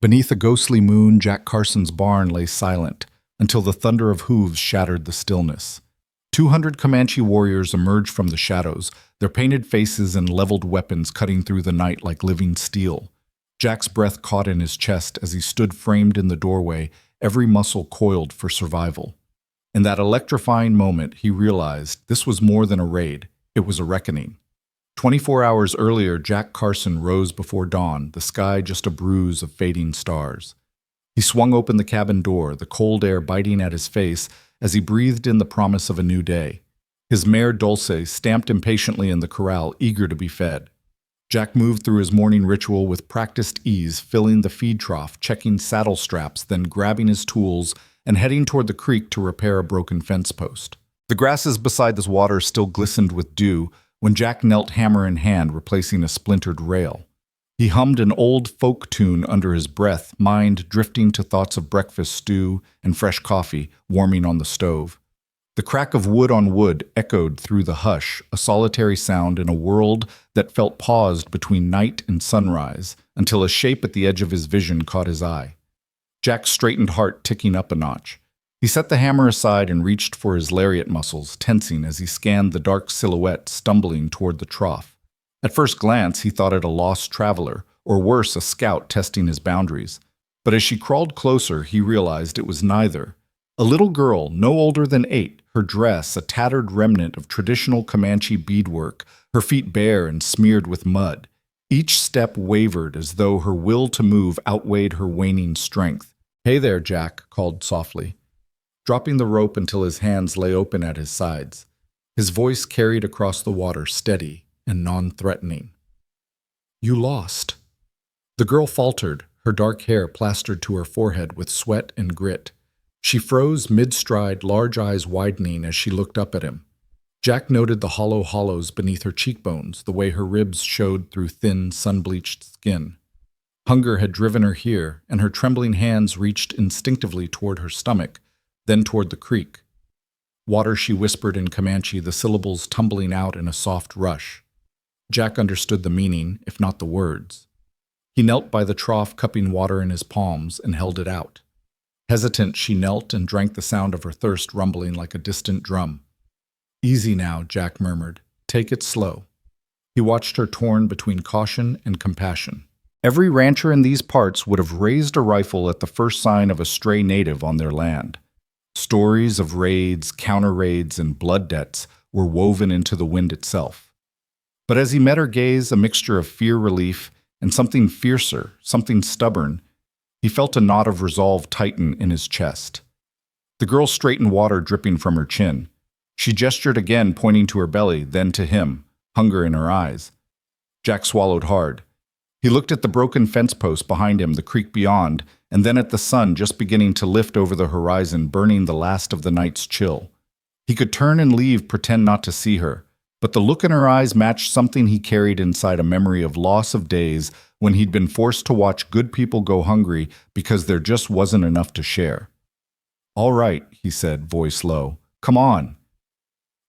Beneath a ghostly moon, Jack Carson's barn lay silent until the thunder of hooves shattered the stillness. 200 Comanche warriors emerged from the shadows, their painted faces and leveled weapons cutting through the night like living steel. Jack's breath caught in his chest as he stood framed in the doorway, every muscle coiled for survival. In that electrifying moment, he realized this was more than a raid, it was a reckoning. 24 hours earlier, Jack Carson rose before dawn, the sky just a bruise of fading stars. He swung open the cabin door, the cold air biting at his face as he breathed in the promise of a new day. His mare Dulce stamped impatiently in the corral, eager to be fed. Jack moved through his morning ritual with practiced ease, filling the feed trough, checking saddle straps, then grabbing his tools and heading toward the creek to repair a broken fence post. The grasses beside the water still glistened with dew when Jack knelt hammer in hand, replacing a splintered rail. He hummed an old folk tune under his breath, mind drifting to thoughts of breakfast stew and fresh coffee warming on the stove. The crack of wood on wood echoed through the hush, a solitary sound in a world that felt paused between night and sunrise, until a shape at the edge of his vision caught his eye. Jack's straightened heart ticking up a notch. He set the hammer aside and reached for his lariat muscles, tensing as he scanned the dark silhouette stumbling toward the trough. At first glance, he thought it a lost traveler, or worse, a scout testing his boundaries. But as she crawled closer, he realized it was neither. A little girl, no older than 8, her dress a tattered remnant of traditional Comanche beadwork, her feet bare and smeared with mud. Each step wavered as though her will to move outweighed her waning strength. "Hey there, Jack," called softly, dropping the rope until his hands lay open at his sides. His voice carried across the water, steady and non-threatening. "You lost." The girl faltered, her dark hair plastered to her forehead with sweat and grit. She froze mid-stride, large eyes widening as she looked up at him. Jack noted the hollow hollows beneath her cheekbones, the way her ribs showed through thin, sun-bleached skin. Hunger had driven her here, and her trembling hands reached instinctively toward her stomach, then toward the creek. "Water," she whispered in Comanche, the syllables tumbling out in a soft rush. Jack understood the meaning, if not the words. He knelt by the trough, cupping water in his palms, and held it out. Hesitant, she knelt and drank, the sound of her thirst rumbling like a distant drum. "Easy now," Jack murmured. "Take it slow." He watched her torn between caution and compassion. Every rancher in these parts would have raised a rifle at the first sign of a stray native on their land. Stories of raids, counter-raids, and blood debts were woven into the wind itself. But as he met her gaze, a mixture of fear-relief and something fiercer, something stubborn, he felt a knot of resolve tighten in his chest. The girl straightened, water dripping from her chin. She gestured again, pointing to her belly, then to him, hunger in her eyes. Jack swallowed hard. He looked at the broken fence post behind him, the creek beyond, and then at the sun just beginning to lift over the horizon, burning the last of the night's chill. He could turn and leave, pretend not to see her, but the look in her eyes matched something he carried inside, a memory of loss of days when he'd been forced to watch good people go hungry because there just wasn't enough to share. "All right," he said, voice low. "Come on."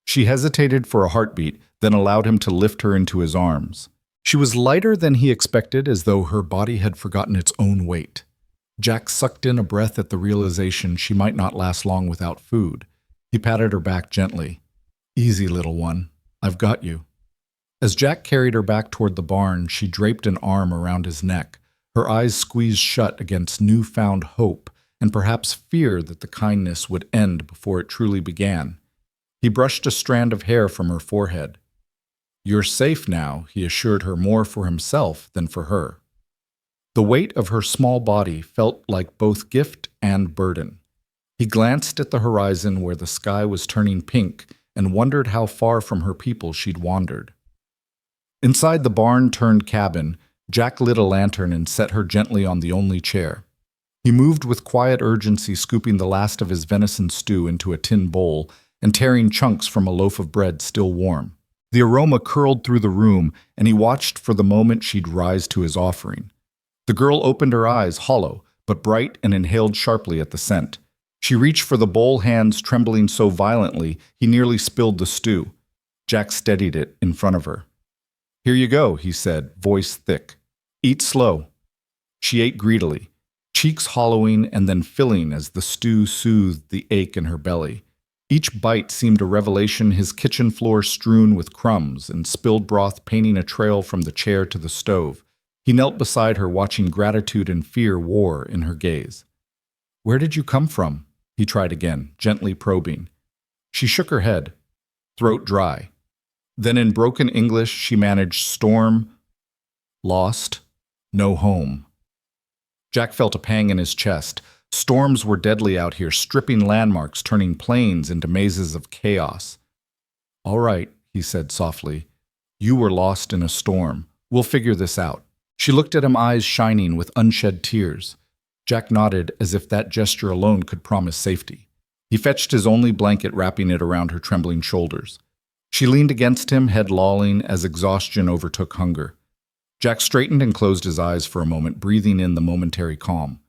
She hesitated for a heartbeat, then allowed him to lift her into his arms. She was lighter than he expected, as though her body had forgotten its own weight. Jack sucked in a breath at the realization she might not last long without food. He patted her back gently. "Easy, little one. I've got you." As Jack carried her back toward the barn, she draped an arm around his neck, her eyes squeezed shut against newfound hope and perhaps fear that the kindness would end before it truly began. He brushed a strand of hair from her forehead. "You're safe now," he assured her, more for himself than for her. The weight of her small body felt like both gift and burden. He glanced at the horizon where the sky was turning pink and wondered how far from her people she'd wandered. Inside the barn-turned cabin, Jack lit a lantern and set her gently on the only chair. He moved with quiet urgency, scooping the last of his venison stew into a tin bowl and tearing chunks from a loaf of bread still warm. The aroma curled through the room, and he watched for the moment she'd rise to his offering. The girl opened her eyes, hollow but bright, and inhaled sharply at the scent. She reached for the bowl, hands trembling so violently he nearly spilled the stew. Jack steadied it in front of her. "Here you go," he said, voice thick. "Eat slow." She ate greedily. cheeks hollowing and then filling as the stew soothed the ache in her belly. Each bite seemed a revelation, his kitchen floor strewn with crumbs and spilled broth painting a trail from the chair to the stove. He knelt beside her, watching gratitude and fear war in her gaze. "Where did you come from?" he tried again, gently probing. She shook her head, throat dry. Then in broken English she managed storm, lost, no home. Jack felt a pang in his chest. Storms were deadly out here, stripping landmarks, turning plains into mazes of chaos. "All right," he said softly. "You were lost in a storm. We'll figure this out." She looked at him, eyes shining with unshed tears. Jack nodded as if that gesture alone could promise safety. He fetched his only blanket, wrapping it around her trembling shoulders. She leaned against him, head lolling as exhaustion overtook hunger. Jack straightened and closed his eyes for a moment, breathing in the momentary calm.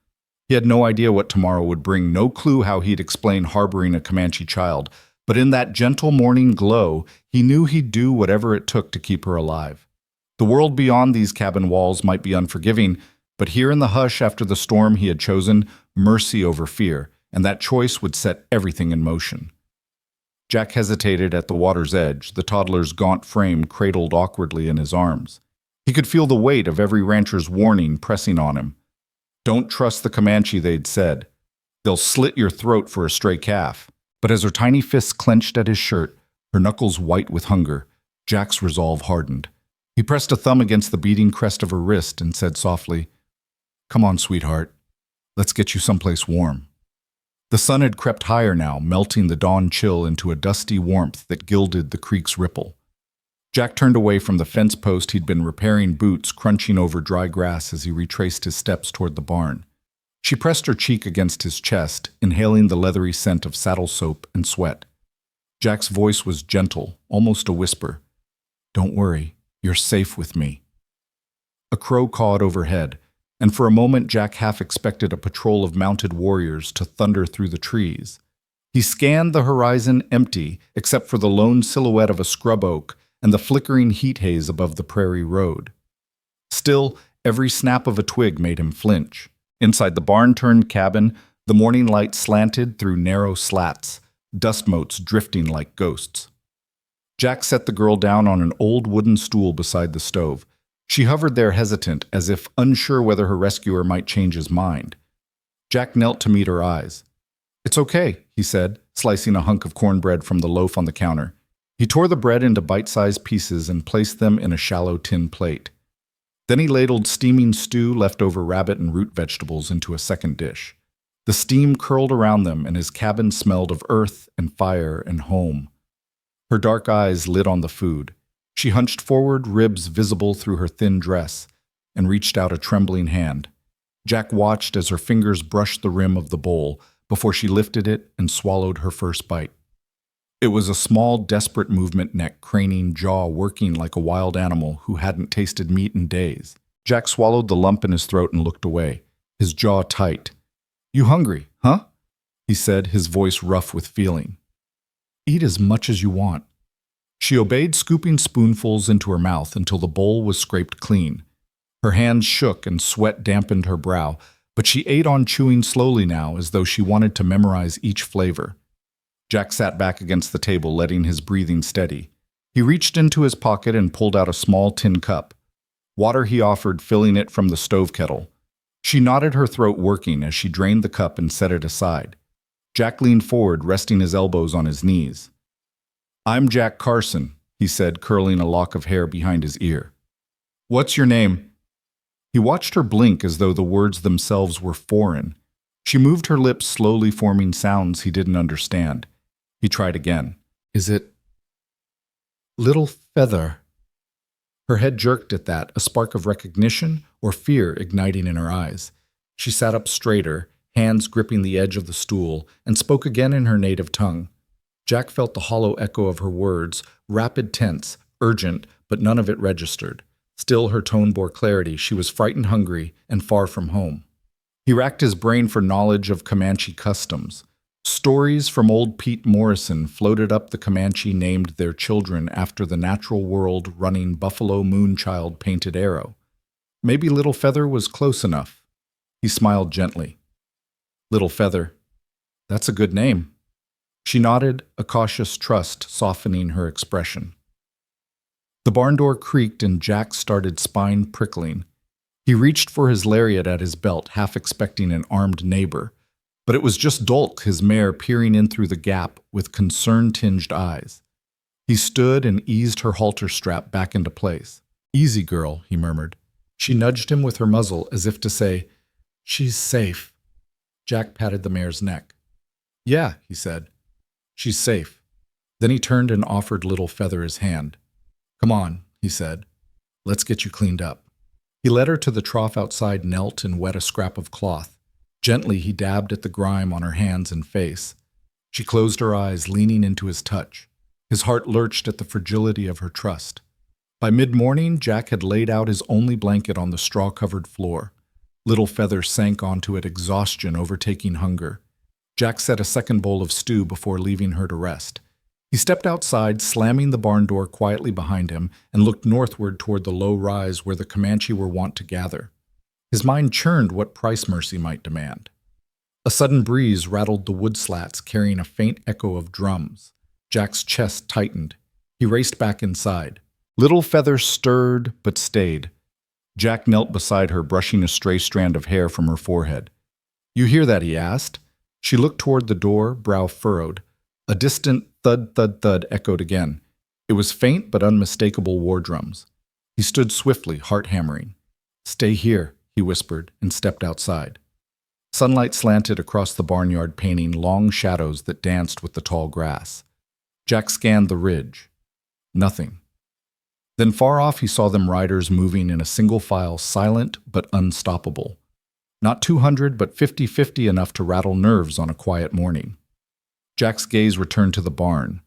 He had no idea what tomorrow would bring, no clue how he'd explain harboring a Comanche child, but in that gentle morning glow, he knew he'd do whatever it took to keep her alive. The world beyond these cabin walls might be unforgiving, but here in the hush after the storm he had chosen mercy over fear, and that choice would set everything in motion. Jack hesitated at the water's edge, the toddler's gaunt frame cradled awkwardly in his arms. He could feel the weight of every rancher's warning pressing on him. Don't trust the Comanche, they'd said. They'll slit your throat for a stray calf. But as her tiny fists clenched at his shirt, her knuckles white with hunger, Jack's resolve hardened. He pressed a thumb against the beating crest of her wrist and said softly, "Come on, sweetheart. Let's get you someplace warm." The sun had crept higher now, melting the dawn chill into a dusty warmth that gilded the creek's ripple. Jack turned away from the fence post he'd been repairing, boots crunching over dry grass as he retraced his steps toward the barn. She pressed her cheek against his chest, inhaling the leathery scent of saddle soap and sweat. Jack's voice was gentle, almost a whisper. "Don't worry, you're safe with me." A crow cawed overhead, and for a moment Jack half expected a patrol of mounted warriors to thunder through the trees. He scanned the horizon empty, except for the lone silhouette of a scrub oak and the flickering heat haze above the prairie road. Still, every snap of a twig made him flinch. Inside the barn-turned cabin, the morning light slanted through narrow slats, dust motes drifting like ghosts. Jack set the girl down on an old wooden stool beside the stove. She hovered there hesitant, as if unsure whether her rescuer might change his mind. Jack knelt to meet her eyes. "It's okay," he said, slicing a hunk of cornbread from the loaf on the counter. He tore the bread into bite-sized pieces and placed them in a shallow tin plate. Then he ladled steaming stew, leftover rabbit and root vegetables into a second dish. The steam curled around them, and his cabin smelled of earth and fire and home. Her dark eyes lit on the food. She hunched forward, ribs visible through her thin dress, and reached out a trembling hand. Jack watched as her fingers brushed the rim of the bowl before she lifted it and swallowed her first bite. It was a small, desperate movement, neck craning, jaw working like a wild animal who hadn't tasted meat in days. Jack swallowed the lump in his throat and looked away, his jaw tight. "You hungry, huh?" he said, his voice rough with feeling. "Eat as much as you want." She obeyed, scooping spoonfuls into her mouth until the bowl was scraped clean. Her hands shook and sweat dampened her brow, but she ate on, chewing slowly now as though she wanted to memorize each flavor. Jack sat back against the table, letting his breathing steady. He reached into his pocket and pulled out a small tin cup. Water he offered, filling it from the stove kettle. She nodded, her throat working as she drained the cup and set it aside. Jack leaned forward, resting his elbows on his knees. "I'm Jack Carson," he said, curling a lock of hair behind his ear. "What's your name?" He watched her blink as though the words themselves were foreign. She moved her lips, slowly forming sounds he didn't understand. He tried again. "Is it Little Feather?" Her head jerked at that, a spark of recognition or fear igniting in her eyes. She sat up straighter, hands gripping the edge of the stool, and spoke again in her native tongue. Jack felt the hollow echo of her words, rapid, tense, urgent, but none of it registered. Still, her tone bore clarity. She was frightened, hungry, and far from home. He racked his brain for knowledge of Comanche customs. Stories from old Pete Morrison floated up the Comanche named their children after the natural world running Buffalo Moonchild painted arrow. Maybe Little Feather was close enough. He smiled gently. Little Feather. That's a good name. She nodded, a cautious trust softening her expression. The barn door creaked and Jack started spine prickling. He reached for his lariat at his belt, half expecting an armed neighbor. But it was just Dolk, his mare, peering in through the gap with concern-tinged eyes. He stood and eased her halter strap back into place. Easy, girl, he murmured. She nudged him with her muzzle as if to say, She's safe. Jack patted the mare's neck. Yeah, he said. She's safe. Then he turned and offered Little Feather his hand. Come on, he said. Let's get you cleaned up. He led her to the trough outside, knelt and wet a scrap of cloth. Gently, he dabbed at the grime on her hands and face. She closed her eyes, leaning into his touch. His heart lurched at the fragility of her trust. By mid-morning, Jack had laid out his only blanket on the straw-covered floor. Little Feather sank onto it, exhaustion overtaking hunger. Jack set a second bowl of stew before leaving her to rest. He stepped outside, slamming the barn door quietly behind him, and looked northward toward the low rise where the Comanche were wont to gather. His mind churned what price Mercy might demand. A sudden breeze rattled the wood slats, carrying a faint echo of drums. Jack's chest tightened. He raced back inside. Little Feather stirred, but stayed. Jack knelt beside her, brushing a stray strand of hair from her forehead. You hear that? He asked. She looked toward the door, brow furrowed. A distant thud, thud, thud echoed again. It was faint but unmistakable war drums. He stood swiftly, heart hammering. Stay here, he whispered, and stepped outside. Sunlight slanted across the barnyard, painting long shadows that danced with the tall grass. Jack scanned the ridge. Nothing. Then far off he saw them riders moving in a single file, silent but unstoppable. Not 200, but 50-50 enough to rattle nerves on a quiet morning. Jack's gaze returned to the barn.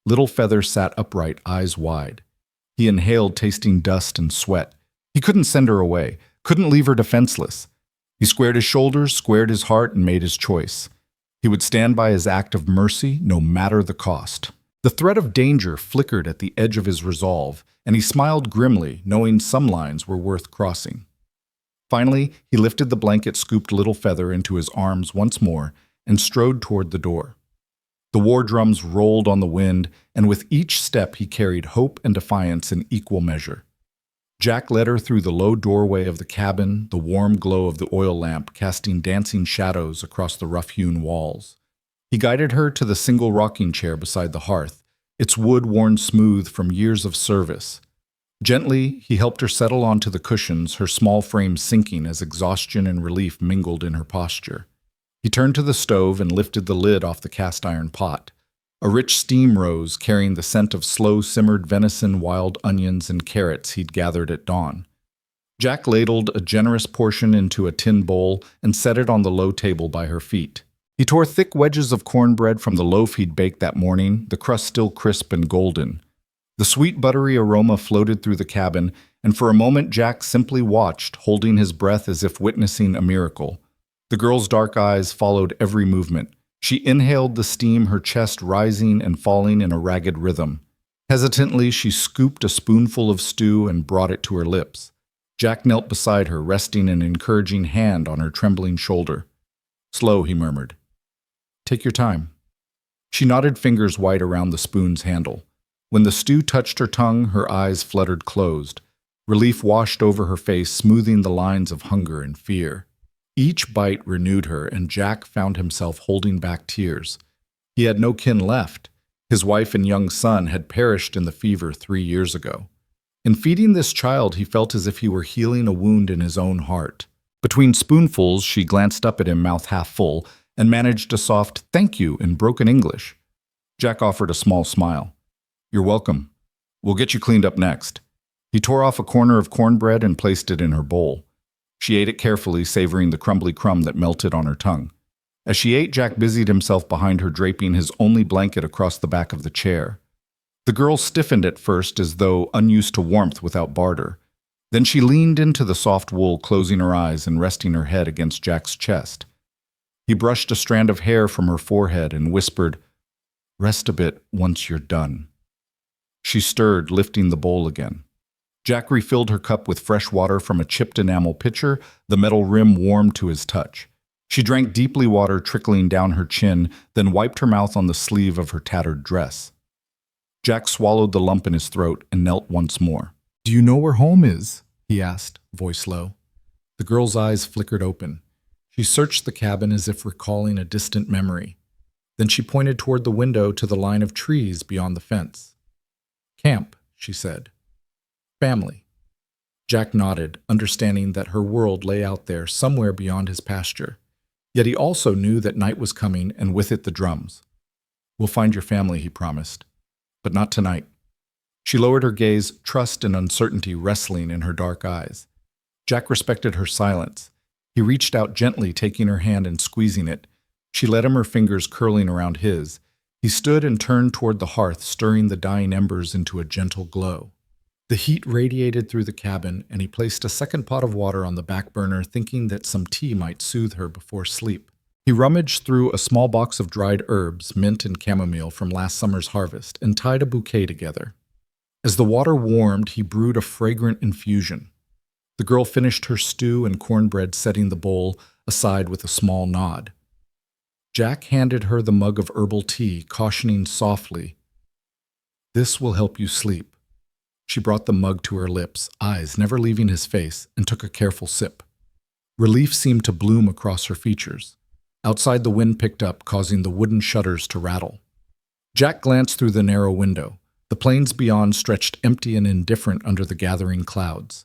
Little Feather sat upright, eyes wide. He inhaled, tasting dust and sweat. He couldn't send her away, couldn't leave her defenseless. He squared his shoulders, squared his heart, and made his choice. He would stand by his act of mercy, no matter the cost. The threat of danger flickered at the edge of his resolve, and he smiled grimly, knowing some lines were worth crossing. Finally, he lifted the blanket, scooped Little Feather into his arms once more, and strode toward the door. The war drums rolled on the wind, and with each step he carried hope and defiance in equal measure. Jack led her through the low doorway of the cabin, the warm glow of the oil lamp casting dancing shadows across the rough-hewn walls. He guided her to the single rocking chair beside the hearth, its wood worn smooth from years of service. Gently, he helped her settle onto the cushions, her small frame sinking as exhaustion and relief mingled in her posture. He turned to the stove and lifted the lid off the cast-iron pot. A rich steam rose, carrying the scent of slow-simmered venison, wild onions, and carrots he'd gathered at dawn. Jack ladled a generous portion into a tin bowl and set it on the low table by her feet. He tore thick wedges of cornbread from the loaf he'd baked that morning, the crust still crisp and golden. The sweet buttery aroma floated through the cabin, and for a moment Jack simply watched, holding his breath as if witnessing a miracle. The girl's dark eyes followed every movement. She inhaled the steam, her chest rising and falling in a ragged rhythm. Hesitantly, she scooped a spoonful of stew and brought it to her lips. Jack knelt beside her, resting an encouraging hand on her trembling shoulder. Slow, he murmured. Take your time. She nodded, fingers white around the spoon's handle. When the stew touched her tongue, her eyes fluttered closed. Relief washed over her face, smoothing the lines of hunger and fear. Each bite renewed her, and Jack found himself holding back tears. He had no kin left. His wife and young son had perished in the fever 3 years ago. In feeding this child, he felt as if he were healing a wound in his own heart. Between spoonfuls, she glanced up at him, mouth half full, and managed a soft "thank you" in broken English. Jack offered a small smile. You're welcome. We'll get you cleaned up next. He tore off a corner of cornbread and placed it in her bowl. She ate it carefully, savoring the crumbly crumb that melted on her tongue. As she ate, Jack busied himself behind her, draping his only blanket across the back of the chair. The girl stiffened at first, as though unused to warmth without barter. Then she leaned into the soft wool, closing her eyes and resting her head against Jack's chest. He brushed a strand of hair from her forehead and whispered, "Rest a bit once you're done." She stirred, lifting the bowl again. Jack refilled her cup with fresh water from a chipped enamel pitcher, the metal rim warm to his touch. She drank deeply, water trickling down her chin, then wiped her mouth on the sleeve of her tattered dress. Jack swallowed the lump in his throat and knelt once more. "Do you know where home is?" he asked, voice low. The girl's eyes flickered open. She searched the cabin as if recalling a distant memory. Then she pointed toward the window to the line of trees beyond the fence. "Camp," she said. "Family." Jack nodded, understanding that her world lay out there somewhere beyond his pasture. Yet he also knew that night was coming, and with it the drums. "We'll find your family," he promised. "But not tonight." She lowered her gaze, trust and uncertainty wrestling in her dark eyes. Jack respected her silence. He reached out gently, taking her hand and squeezing it. She let him, her fingers curling around his. He stood and turned toward the hearth, stirring the dying embers into a gentle glow. The heat radiated through the cabin, and he placed a second pot of water on the back burner, thinking that some tea might soothe her before sleep. He rummaged through a small box of dried herbs, mint and chamomile from last summer's harvest, and tied a bouquet together. As the water warmed, he brewed a fragrant infusion. The girl finished her stew and cornbread, setting the bowl aside with a small nod. Jack handed her the mug of herbal tea, cautioning softly, "This will help you sleep." She brought the mug to her lips, eyes never leaving his face, and took a careful sip. Relief seemed to bloom across her features. Outside, the wind picked up, causing the wooden shutters to rattle. Jack glanced through the narrow window. The plains beyond stretched empty and indifferent under the gathering clouds.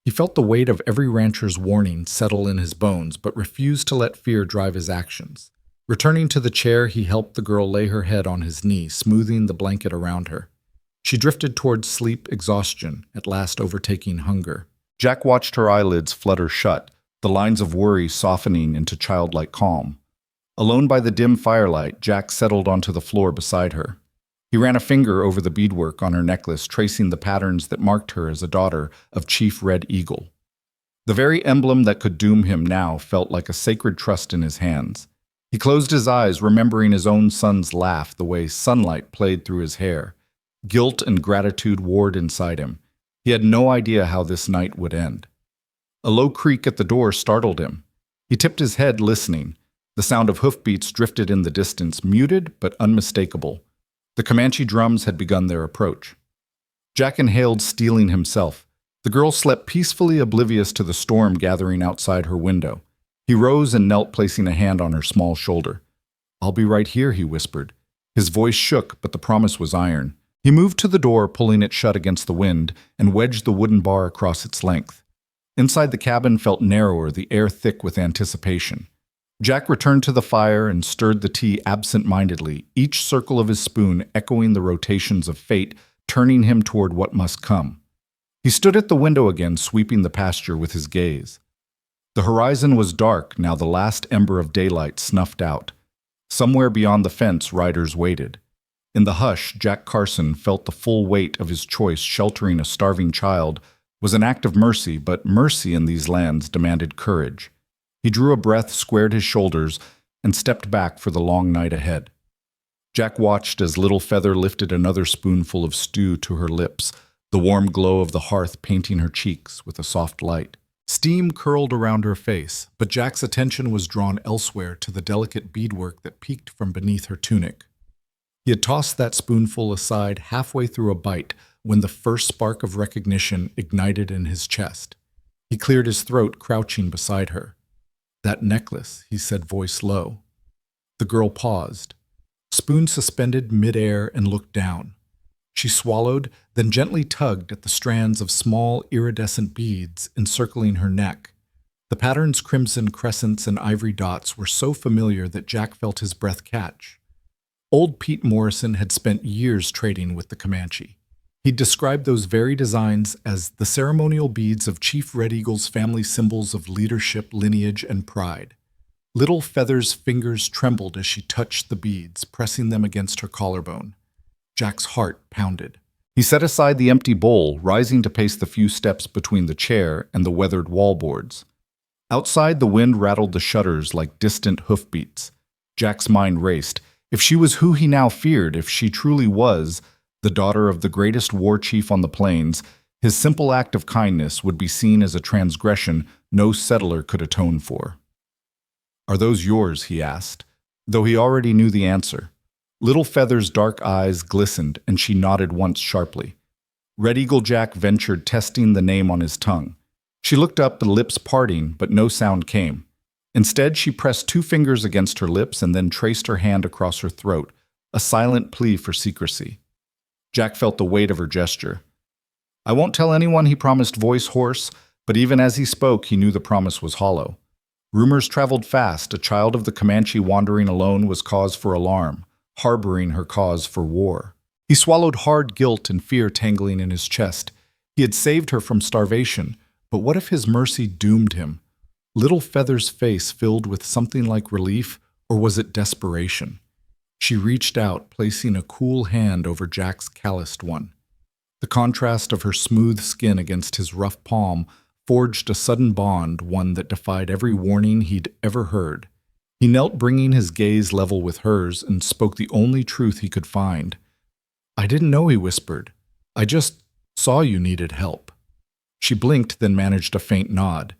He felt the weight of every rancher's warning settle in his bones, but refused to let fear drive his actions. Returning to the chair, he helped the girl lay her head on his knee, smoothing the blanket around her. She drifted towards sleep, exhaustion, at last overtaking hunger. Jack watched her eyelids flutter shut, the lines of worry softening into childlike calm. Alone by the dim firelight, Jack settled onto the floor beside her. He ran a finger over the beadwork on her necklace, tracing the patterns that marked her as a daughter of Chief Red Eagle. The very emblem that could doom him now felt like a sacred trust in his hands. He closed his eyes, remembering his own son's laugh, the way sunlight played through his hair. Guilt and gratitude warred inside him. He had no idea how this night would end. A low creak at the door startled him. He tipped his head, listening. The sound of hoofbeats drifted in the distance, muted but unmistakable. The Comanche drums had begun their approach. Jack inhaled, steeling himself. The girl slept peacefully, oblivious to the storm gathering outside her window. He rose and knelt, placing a hand on her small shoulder. "I'll be right here," he whispered. His voice shook, but the promise was iron. He moved to the door, pulling it shut against the wind, and wedged the wooden bar across its length. Inside, the cabin felt narrower, the air thick with anticipation. Jack returned to the fire and stirred the tea absent-mindedly, each circle of his spoon echoing the rotations of fate, turning him toward what must come. He stood at the window again, sweeping the pasture with his gaze. The horizon was dark, now the last ember of daylight snuffed out. Somewhere beyond the fence, riders waited. In the hush, Jack Carson felt the full weight of his choice. Sheltering a starving child was an act of mercy, but mercy in these lands demanded courage. He drew a breath, squared his shoulders, and stepped back for the long night ahead. Jack watched as Little Feather lifted another spoonful of stew to her lips, the warm glow of the hearth painting her cheeks with a soft light. Steam curled around her face, but Jack's attention was drawn elsewhere to the delicate beadwork that peeked from beneath her tunic. He had tossed that spoonful aside halfway through a bite when the first spark of recognition ignited in his chest. He cleared his throat, crouching beside her. "That necklace," he said, voice low. The girl paused, spoon suspended midair, and looked down. She swallowed, then gently tugged at the strands of small, iridescent beads encircling her neck. The pattern's crimson crescents and ivory dots were so familiar that Jack felt his breath catch. Old Pete Morrison had spent years trading with the Comanche. He described those very designs as the ceremonial beads of Chief Red Eagle's family, symbols of leadership, lineage, and pride. Little Feather's fingers trembled as she touched the beads, pressing them against her collarbone. Jack's heart pounded. He set aside the empty bowl, rising to pace the few steps between the chair and the weathered wallboards. Outside, the wind rattled the shutters like distant hoofbeats. Jack's mind raced. If she was who he now feared, if she truly was the daughter of the greatest war chief on the plains, His simple act of kindness would be seen as a transgression no settler could atone for. "Are those yours?" he asked, though he already knew the answer. Little Feather's dark eyes glistened, and she nodded once sharply. Red Eagle Jack ventured testing the name on his tongue. She looked up, the lips parting, but no sound came. Instead, she pressed 2 fingers against her lips and then traced her hand across her throat, a silent plea for secrecy. Jack felt the weight of her gesture. "I won't tell anyone," he promised, voice hoarse, but even as he spoke, he knew the promise was hollow. Rumors traveled fast. A child of the Comanche wandering alone was cause for alarm, harboring her cause for war. He swallowed hard, guilt and fear tangling in his chest. He had saved her from starvation, but what if his mercy doomed him? Little Feather's face filled with something like relief, or was it desperation? She reached out, placing a cool hand over Jack's calloused one. The contrast of her smooth skin against his rough palm forged a sudden bond, one that defied every warning he'd ever heard. He knelt, bringing his gaze level with hers, and spoke the only truth he could find. "I didn't know," he whispered. "I just saw you needed help." She blinked, then managed a faint nod.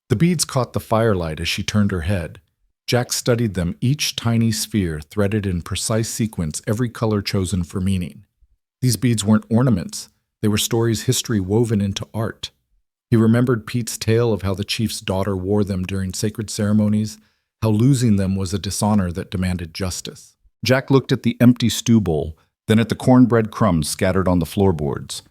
The beads caught the firelight as she turned her head. Jack studied them, each tiny sphere threaded in precise sequence, every color chosen for meaning. These beads weren't ornaments. They were stories, history woven into art. He remembered Pete's tale of how the chief's daughter wore them during sacred ceremonies, how losing them was a dishonor that demanded justice. Jack looked at the empty stew bowl, then at the cornbread crumbs scattered on the floorboards.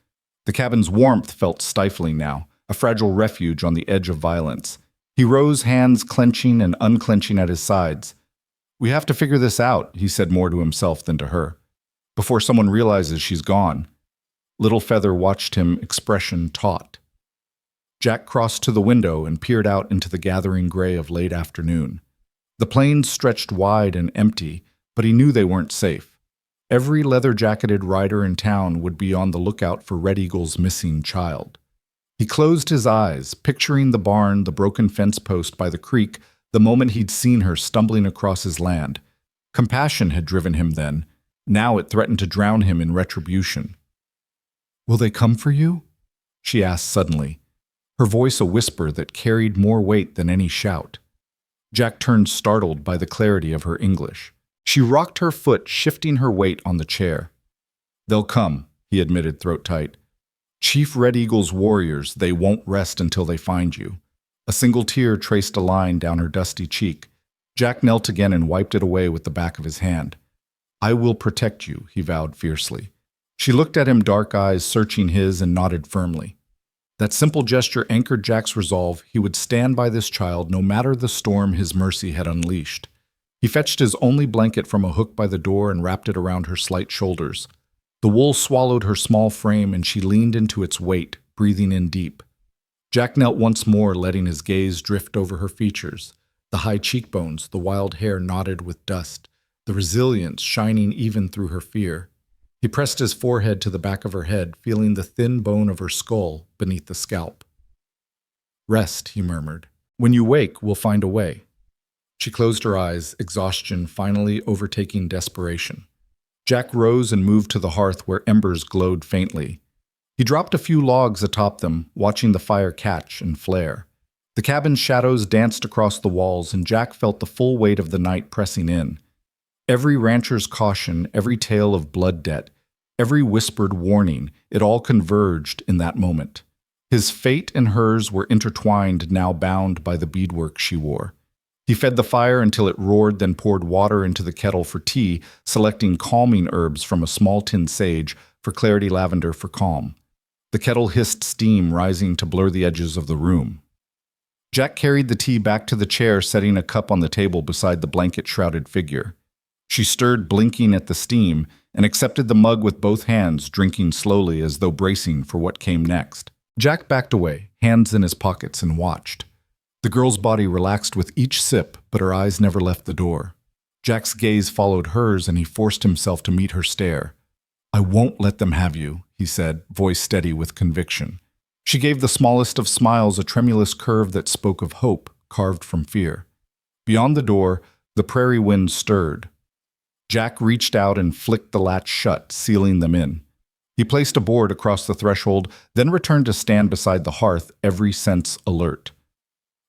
The cabin's warmth felt stifling now, a fragile refuge on the edge of violence. He rose, hands clenching and unclenching at his sides. "We have to figure this out," he said, more to himself than to her, "before someone realizes she's gone." Little Feather watched him, expression taut. Jack crossed to the window and peered out into the gathering gray of late afternoon. The plains stretched wide and empty, but he knew they weren't safe. Every leather-jacketed rider in town would be on the lookout for Red Eagle's missing child. He closed his eyes, picturing the barn, the broken fence post by the creek, the moment he'd seen her stumbling across his land. Compassion had driven him then. Now it threatened to drown him in retribution. "Will they come for you?" she asked suddenly, her voice a whisper that carried more weight than any shout. Jack turned, startled by the clarity of her English. She rocked her foot, shifting her weight on the chair. "They'll come," he admitted, throat tight. "Chief Red Eagle's warriors, they won't rest until they find you." A single tear traced a line down her dusty cheek. Jack knelt again and wiped it away with the back of his hand. "I will protect you," he vowed fiercely. She looked at him, dark eyes searching his, and nodded firmly. That simple gesture anchored Jack's resolve. He would stand by this child no matter the storm his mercy had unleashed. He fetched his only blanket from a hook by the door and wrapped it around her slight shoulders. The wool swallowed her small frame, and she leaned into its weight, breathing in deep. Jack knelt once more, letting his gaze drift over her features, the high cheekbones, the wild hair knotted with dust, the resilience shining even through her fear. He pressed his forehead to the back of her head, feeling the thin bone of her skull beneath the scalp. "Rest," he murmured. "When you wake, we'll find a way." She closed her eyes, exhaustion finally overtaking desperation. Jack rose and moved to the hearth where embers glowed faintly. He dropped a few logs atop them, watching the fire catch and flare. The cabin's shadows danced across the walls, and Jack felt the full weight of the night pressing in. Every rancher's caution, every tale of blood debt, every whispered warning, it all converged in that moment. His fate and hers were intertwined, now bound by the beadwork she wore. He fed the fire until it roared, then poured water into the kettle for tea, selecting calming herbs from a small tin sage, for clarity lavender for calm. The kettle hissed steam, rising to blur the edges of the room. Jack carried the tea back to the chair, setting a cup on the table beside the blanket-shrouded figure. She stirred, blinking at the steam, and accepted the mug with both hands, drinking slowly as though bracing for what came next. Jack backed away, hands in his pockets, and watched. The girl's body relaxed with each sip, but her eyes never left the door. Jack's gaze followed hers, and he forced himself to meet her stare. "I won't let them have you," he said, voice steady with conviction. She gave the smallest of smiles, a tremulous curve that spoke of hope, carved from fear. Beyond the door, the prairie wind stirred. Jack reached out and flicked the latch shut, sealing them in. He He placed a board across the threshold, then returned to stand beside the hearth, every sense alert.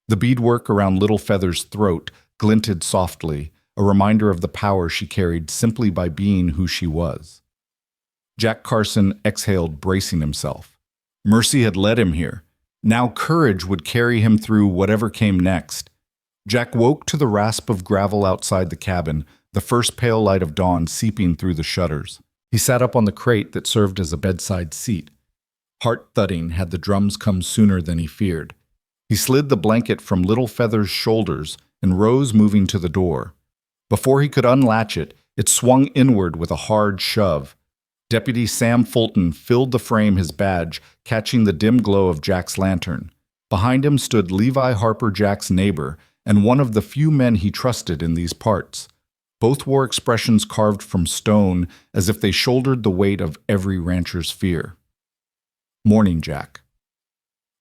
The beadwork around Little Feather's throat glinted softly, a reminder of the power she carried simply by being who she was. Jack Carson exhaled, bracing himself. Mercy had led him here. Now courage would carry him through whatever came next. Jack woke to the rasp of gravel outside the cabin, the first pale light of dawn seeping through the shutters. He sat up on the crate that served as a bedside seat. Heart thudding had the drums come sooner than he feared. He slid the blanket from Little Feather's shoulders and rose, moving to the door. Before he could unlatch it, it swung inward with a hard shove. Deputy Sam Fulton filled the frame, his badge catching the dim glow of Jack's lantern. Behind him stood Levi Harper, Jack's neighbor, and one of the few men he trusted in these parts. Both wore expressions carved from stone, as if they shouldered the weight of every rancher's fear. "Morning, Jack,"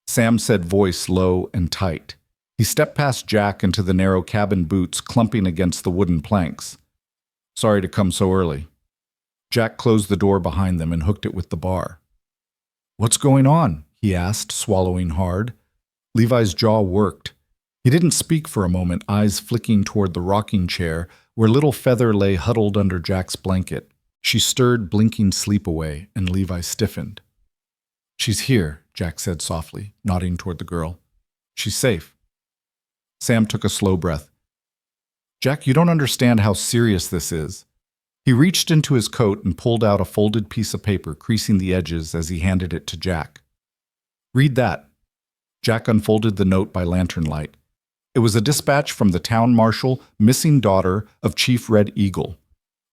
Sam said, voice low and tight. He stepped past Jack into the narrow cabin boots clumping against the wooden planks. "Sorry to come so early." Jack closed the door behind them and hooked it with the bar. "What's going on?" he asked, swallowing hard. Levi's jaw worked. He didn't speak for a moment, eyes flicking toward the rocking chair where Little Feather lay huddled under Jack's blanket. She stirred, blinking sleep away, and Levi stiffened. "She's here," Jack said softly, nodding toward the girl. "She's safe." Sam took a slow breath. "Jack, you don't understand how serious this is." He reached into his coat and pulled out a folded piece of paper, creasing the edges as he handed it to Jack. "Read that." Jack unfolded the note by lantern light. It was a dispatch from the town marshal, missing daughter of Chief Red Eagle.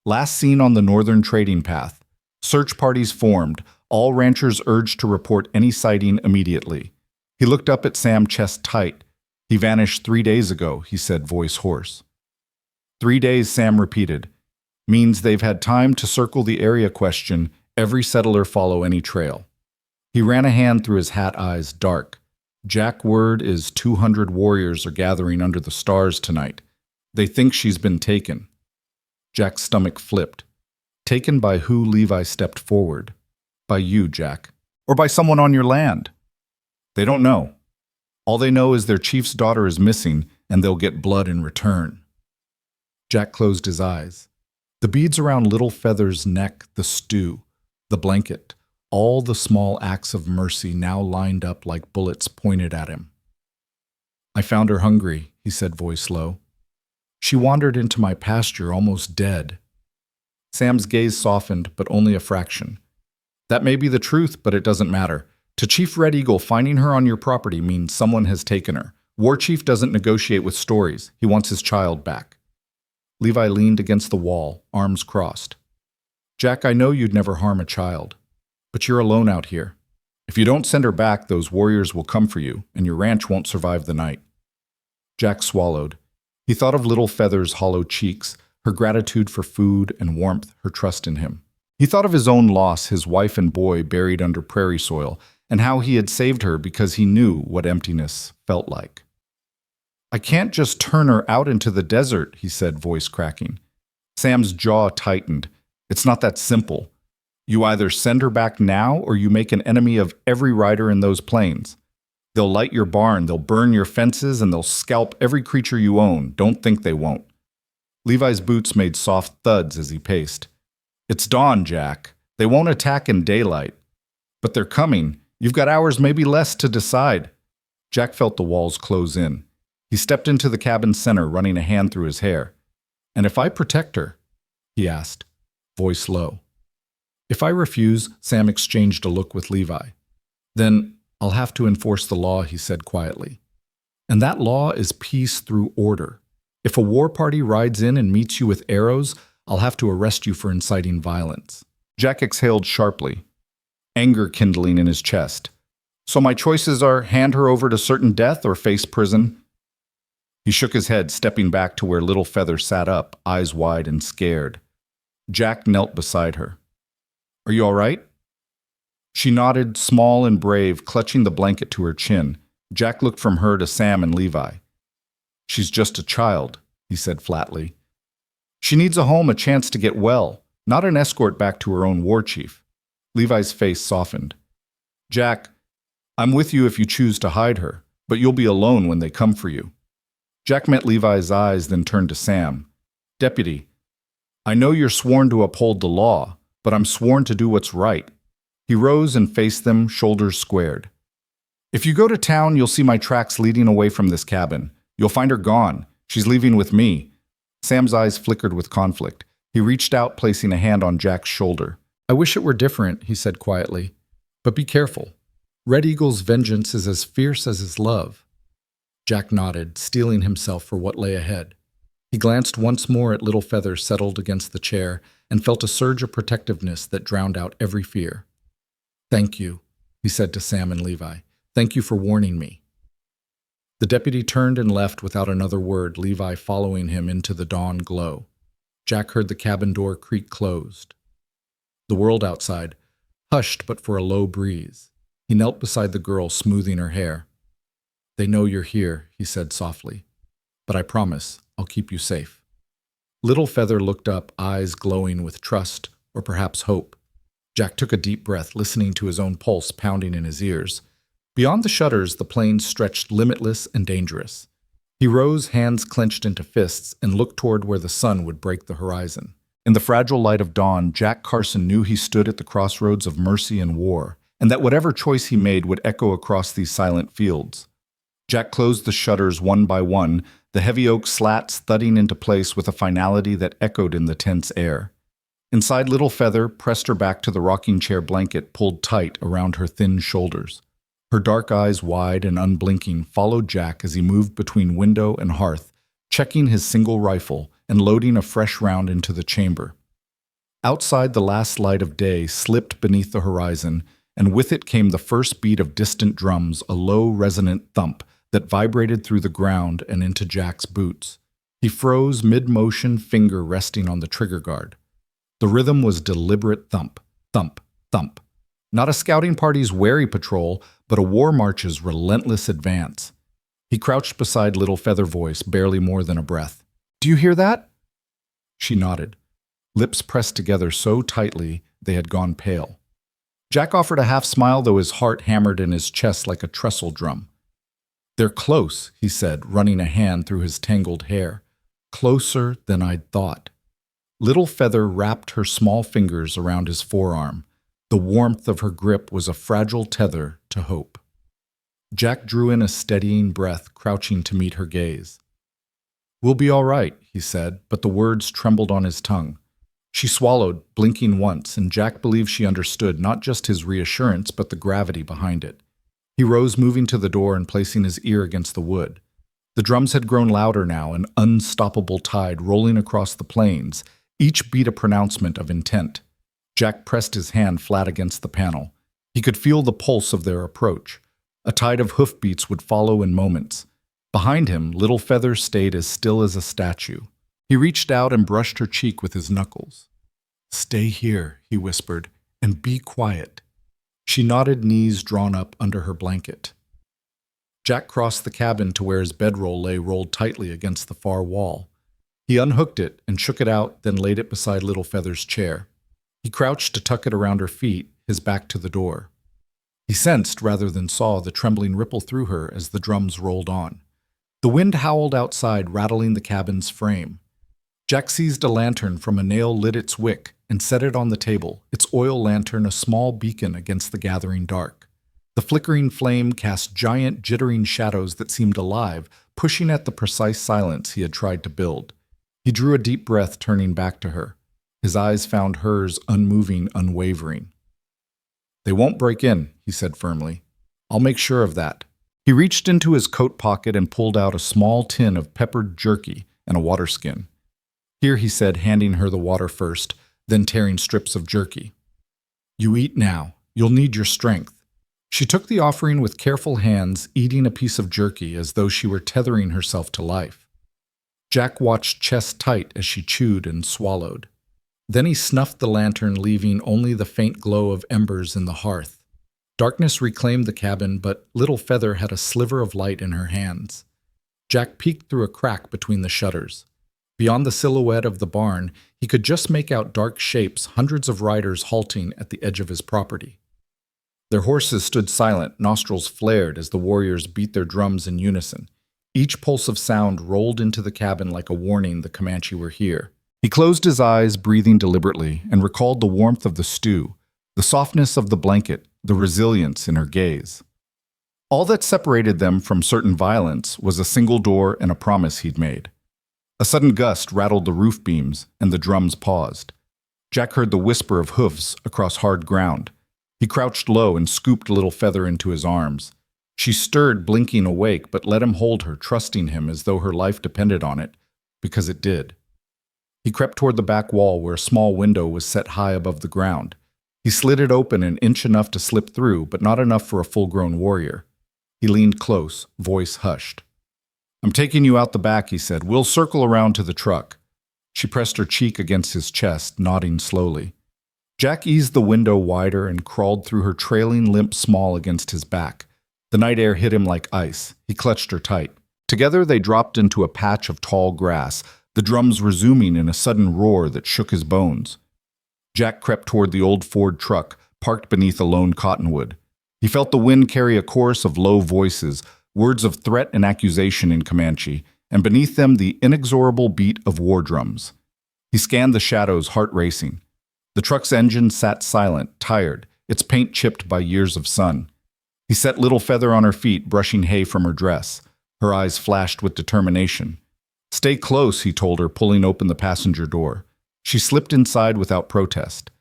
Last seen on the northern trading path. Search parties formed. All ranchers urged to report any sighting immediately. He looked up at Sam, chest tight. "He vanished 3 days ago," he said, voice hoarse. 3 days, Sam repeated. "Means they've had time to circle the area question, every settler follow any trail." He ran a hand through his hat, eyes dark. "Jack, word is 200 warriors are gathering under the stars tonight. They think she's been taken." Jack's stomach flipped. "Taken by who?" Levi stepped forward. "By you, Jack. Or by someone on your land." "They don't know. All they know is their chief's daughter is missing, and they'll get blood in return." Jack closed his eyes. The beads around Little Feather's neck, the stew, the blanket, all the small acts of mercy now lined up like bullets pointed at him. "I found her hungry," he said, voice low. "She wandered into my pasture, almost dead." Sam's gaze softened, but only a fraction. "That may be the truth, but it doesn't matter. To Chief Red Eagle, finding her on your property means someone has taken her. War Chief doesn't negotiate with stories. He wants his child back." Levi leaned against the wall, arms crossed. "Jack, I know you'd never harm a child. But you're alone out here. If you don't send her back, those warriors will come for you, and your ranch won't survive the night." Jack swallowed. He thought of Little Feather's hollow cheeks, her gratitude for food and warmth, her trust in him. He thought of his own loss, his wife and boy buried under prairie soil, and how he had saved her because he knew what emptiness felt like. "I can't just turn her out into the desert," he said, voice cracking. Sam's jaw tightened. "It's not that simple. You either send her back now or you make an enemy of every rider in those plains. They'll light your barn, they'll burn your fences, and they'll scalp every creature you own. Don't think they won't." Levi's boots made soft thuds as he paced. "It's dawn, Jack. They won't attack in daylight. But they're coming. You've got hours, maybe less, to decide." Jack felt the walls close in. He stepped into the cabin's center, running a hand through his hair. "And if I protect her?" he asked, voice low. "If I refuse," Sam exchanged a look with Levi. "Then I'll have to enforce the law," he said quietly. "And that law is peace through order. If a war party rides in and meets you with arrows, I'll have to arrest you for inciting violence." Jack exhaled sharply, anger kindling in his chest. "So my choices are hand her over to certain death or face prison?" He shook his head, stepping back to where Little Feather sat up, eyes wide and scared. Jack knelt beside her. "Are you all right?" She nodded, small and brave, clutching the blanket to her chin. Jack looked from her to Sam and Levi. "She's just a child," he said flatly. "She needs a home, a chance to get well, not an escort back to her own war chief." Levi's face softened. Jack, I'm with you if you choose to hide her, but you'll be alone when they come for you. Jack met Levi's eyes, then turned to Sam. Deputy, I know you're sworn to uphold the law, but I'm sworn to do what's right. He rose and faced them, shoulders squared. If you go to town, you'll see my tracks leading away from this cabin. You'll find her gone. She's leaving with me. Sam's eyes flickered with conflict. He reached out, placing a hand on Jack's shoulder. I wish it were different, he said quietly. But be careful. Red Eagle's vengeance is as fierce as his love. Jack nodded, steeling himself for what lay ahead. He glanced once more at Little Feather settled against the chair and felt a surge of protectiveness that drowned out every fear. Thank you, he said to Sam and Levi. Thank you for warning me. The deputy turned and left without another word, Levi following him into the dawn glow. Jack heard the cabin door creak closed. The world outside, hushed but for a low breeze. He knelt beside the girl, smoothing her hair. They know you're here, he said softly. But I promise, I'll keep you safe. Little Feather looked up, eyes glowing with trust, or perhaps hope. Jack took a deep breath, listening to his own pulse pounding in his ears. Beyond the shutters, the plain stretched limitless and dangerous. He rose, hands clenched into fists, and looked toward where the sun would break the horizon. In the fragile light of dawn, Jack Carson knew he stood at the crossroads of mercy and war, and that whatever choice he made would echo across these silent fields. Jack closed the shutters one by one, the heavy oak slats thudding into place with a finality that echoed in the tense air. Inside, Little Feather pressed her back to the rocking chair blanket pulled tight around her thin shoulders. Her dark eyes, wide and unblinking, followed Jack as he moved between window and hearth, checking his single rifle and loading a fresh round into the chamber. Outside, the last light of day slipped beneath the horizon, and with it came the first beat of distant drums, a low, resonant thump that vibrated through the ground and into Jack's boots. He froze, mid-motion, finger resting on the trigger guard. The rhythm was deliberate thump, thump, thump. Not a scouting party's wary patrol, but a war march's relentless advance. He crouched beside Little Feather Voice, barely more than a breath. Do you hear that? She nodded, lips pressed together so tightly they had gone pale. Jack offered a half smile, though his heart hammered in his chest like a trestle drum. They're close, he said, running a hand through his tangled hair. Closer than I'd thought. Little Feather wrapped her small fingers around his forearm. The warmth of her grip was a fragile tether to hope. Jack drew in a steadying breath, crouching to meet her gaze. We'll be all right, he said, but the words trembled on his tongue. She swallowed, blinking once, and Jack believed she understood not just his reassurance, but the gravity behind it. He rose, moving to the door and placing his ear against the wood. The drums had grown louder now, an unstoppable tide rolling across the plains, each beat a pronouncement of intent. Jack pressed his hand flat against the panel. He could feel the pulse of their approach. A tide of hoofbeats would follow in moments. Behind him, Little Feather stayed as still as a statue. He reached out and brushed her cheek with his knuckles. Stay here, he whispered, and be quiet. She nodded, knees drawn up under her blanket. Jack crossed the cabin to where his bedroll lay rolled tightly against the far wall. He unhooked it and shook it out, then laid it beside Little Feather's chair. He crouched to tuck it around her feet, his back to the door. He sensed, rather than saw, the trembling ripple through her as the drums rolled on. The wind howled outside, rattling the cabin's frame. Jack seized a lantern from a nail, lit its wick, and set it on the table, its oil lantern a small beacon against the gathering dark. The flickering flame cast giant, jittering shadows that seemed alive, pushing at the precise silence he had tried to build. He drew a deep breath, turning back to her. His eyes found hers, unmoving, unwavering. They won't break in, he said firmly. I'll make sure of that. He reached into his coat pocket and pulled out a small tin of peppered jerky and a water skin. Here, he said, handing her the water first, then tearing strips of jerky. You eat now. You'll need your strength. She took the offering with careful hands, eating a piece of jerky as though she were tethering herself to life. Jack watched chest tight as she chewed and swallowed. Then he snuffed the lantern, leaving only the faint glow of embers in the hearth. Darkness reclaimed the cabin, but Little Feather had a sliver of light in her hands. Jack peeked through a crack between the shutters. Beyond the silhouette of the barn, he could just make out dark shapes, hundreds of riders halting at the edge of his property. Their horses stood silent, nostrils flared as the warriors beat their drums in unison. Each pulse of sound rolled into the cabin like a warning the Comanche were here. He closed his eyes, breathing deliberately, and recalled the warmth of the stew, the softness of the blanket, the resilience in her gaze. All that separated them from certain violence was a single door and a promise he'd made. A sudden gust rattled the roof beams, and the drums paused. Jack heard the whisper of hoofs across hard ground. He crouched low and scooped Little Feather into his arms. She stirred, blinking awake, but let him hold her, trusting him as though her life depended on it, because it did. He crept toward the back wall where a small window was set high above the ground. He slid it open an inch enough to slip through, but not enough for a full-grown warrior. He leaned close, voice hushed. "I'm taking you out the back," he said. "We'll circle around to the truck." She pressed her cheek against his chest, nodding slowly. Jack eased the window wider and crawled through her trailing limp small against his back. The night air hit him like ice. He clutched her tight. Together they dropped into a patch of tall grass, the drums resuming in a sudden roar that shook his bones. Jack crept toward the old Ford truck, parked beneath a lone cottonwood. He felt the wind carry a chorus of low voices, words of threat and accusation in Comanche, and beneath them the inexorable beat of war drums. He scanned the shadows, heart racing. The truck's engine sat silent, tired, its paint chipped by years of sun. He set Little Feather on her feet, brushing hay from her dress. Her eyes flashed with determination. "Stay close," he told her, pulling open the passenger door. She slipped inside without protest.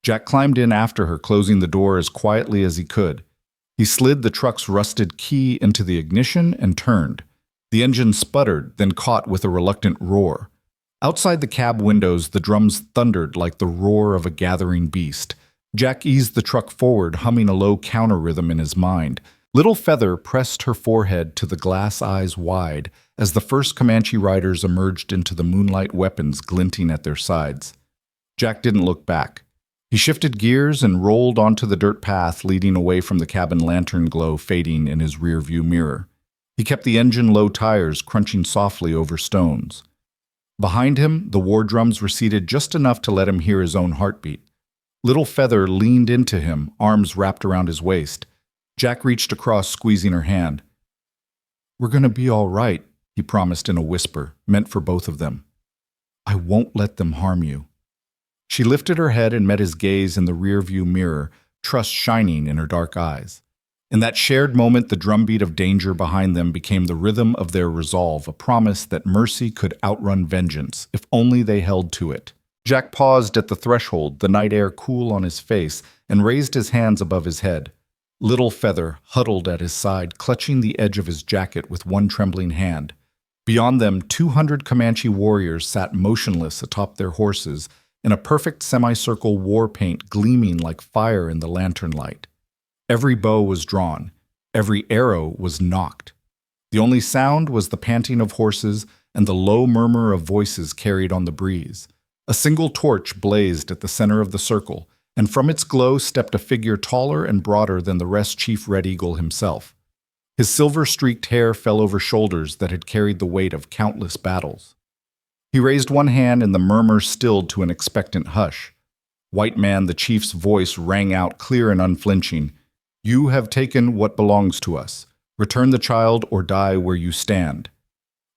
Jack climbed in after her, closing the door as quietly as he could. He slid the truck's rusted key into the ignition and turned. The engine sputtered, then caught with a reluctant roar. Outside the cab windows, the drums thundered like the roar of a gathering beast. Jack eased the truck forward, humming a low counter-rhythm in his mind. Little Feather pressed her forehead to the glass eyes wide as the first Comanche riders emerged into the moonlight, weapons glinting at their sides. Jack didn't look back. He shifted gears and rolled onto the dirt path leading away from the cabin lantern glow fading in his rearview mirror. He kept the engine low tires crunching softly over stones. Behind him, the war drums receded just enough to let him hear his own heartbeat. Little Feather leaned into him, arms wrapped around his waist. Jack reached across, squeezing her hand. "We're going to be all right," he promised in a whisper, meant for both of them. "I won't let them harm you." She lifted her head and met his gaze in the rearview mirror, trust shining in her dark eyes. In that shared moment, the drumbeat of danger behind them became the rhythm of their resolve, a promise that mercy could outrun vengeance, if only they held to it. Jack paused at the threshold, the night air cool on his face, and raised his hands above his head. Little Feather huddled at his side, clutching the edge of his jacket with one trembling hand. Beyond them, 200 Comanche warriors sat motionless atop their horses, in a perfect semicircle war paint gleaming like fire in the lantern light. Every bow was drawn. Every arrow was nocked. The only sound was the panting of horses and the low murmur of voices carried on the breeze. A single torch blazed at the center of the circle, and from its glow stepped a figure taller and broader than the rest, Chief Red Eagle himself. His silver-streaked hair fell over shoulders that had carried the weight of countless battles. He raised one hand and the murmur stilled to an expectant hush. "White man," the chief's voice rang out clear and unflinching. "You have taken what belongs to us. Return the child or die where you stand."